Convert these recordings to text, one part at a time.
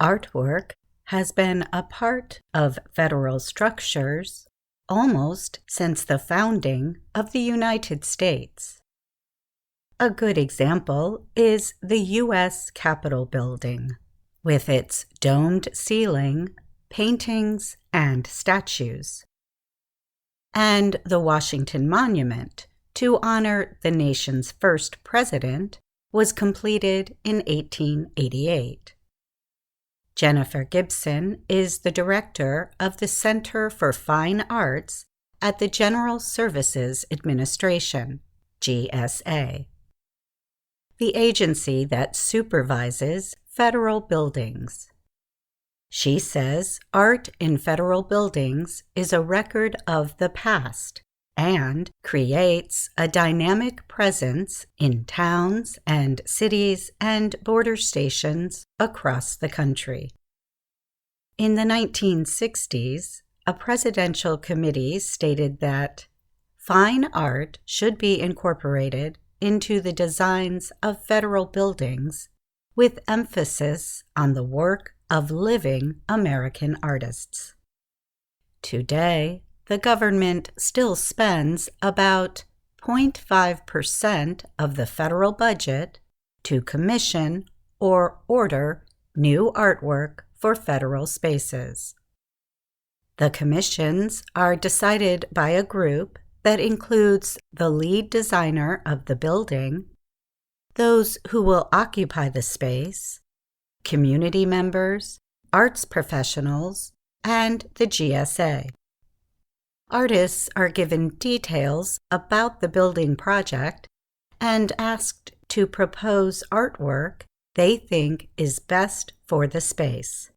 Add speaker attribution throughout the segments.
Speaker 1: Artwork has been a part of federal structures almost since the founding of the United States. A good example is the U.S. Capitol building, with its domed ceiling, paintings, and statues, and the Washington Monument, to honor the nation's first president, was completed in 1888. Jennifer Gibson is the director of the Center for Fine Arts at the General Services Administration, GSA, the agency that supervises federal buildings. She says art in federal buildings is a record of the past and creates a dynamic presence in towns and cities and border stations across the country. In the 1960s, a presidential committee stated that fine art should be incorporated into the designs of federal buildings with emphasis on the work of living American artists. Today, the government still spends about 0.5% of the federal budget to commission or order new artwork for federal spaces. The commissions are decided by a group that includes the lead designer of the building, those who will occupy the space, community members, arts professionals, and the GSA. Artists are given details about the building project and asked to propose artwork they think is best for the space.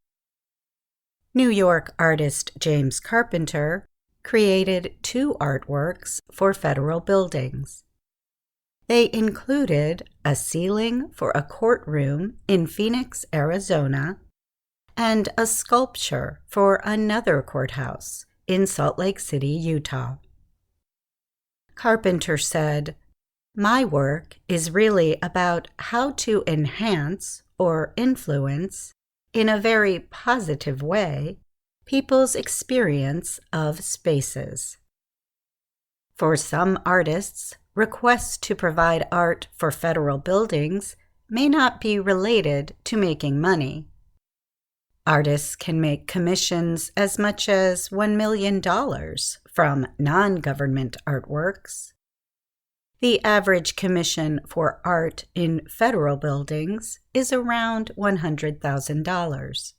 Speaker 1: New York artist James Carpenter created 2 artworks for federal buildings. They included a ceiling for a courtroom in Phoenix, Arizona, and a sculpture for another courthouse in Salt Lake City, Utah. Carpenter said, "My work is really about how to enhance or influence, in a very positive way, people's experience of spaces." For some artists, requests to provide art for federal buildings may not be related to making money. Artists can make commissions as much as $1 million from non-government artworks. The average commission for art in federal buildings is around $100,000.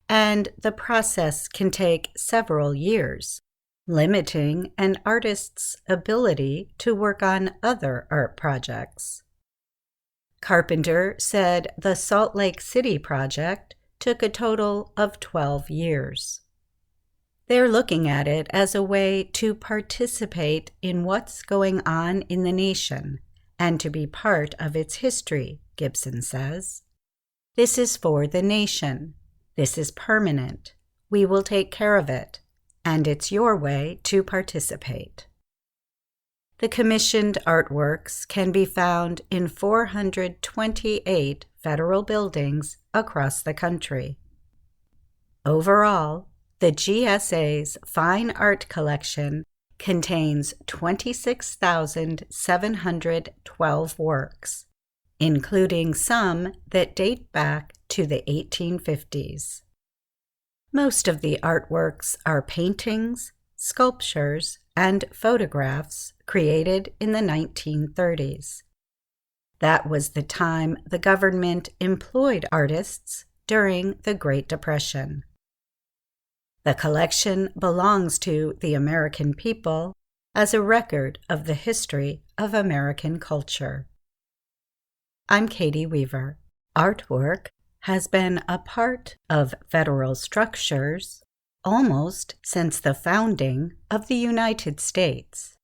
Speaker 1: And the process can take several years, limiting an artist's ability to work on other art projects. Carpenter said the Salt Lake City project took a total of 12 years. They're looking at it as a way to participate in what's going on in the nation and to be part of its history, Gibson says. This is for the nation. This is permanent. We will take care of it, and it's your way to participate. The commissioned artworks can be found in 428 federal buildings across the country. Overall, the GSA's fine art collection contains 26,712 works, including some that date back to the 1850s. Most of the artworks are paintings, sculptures, and photographs created in the 1930s. That was the time the government employed artists during the Great Depression. The collection belongs to the American people as a record of the history of American culture. I'm Katie Weaver. Artwork has been a part of federal structures almost since the founding of the United States.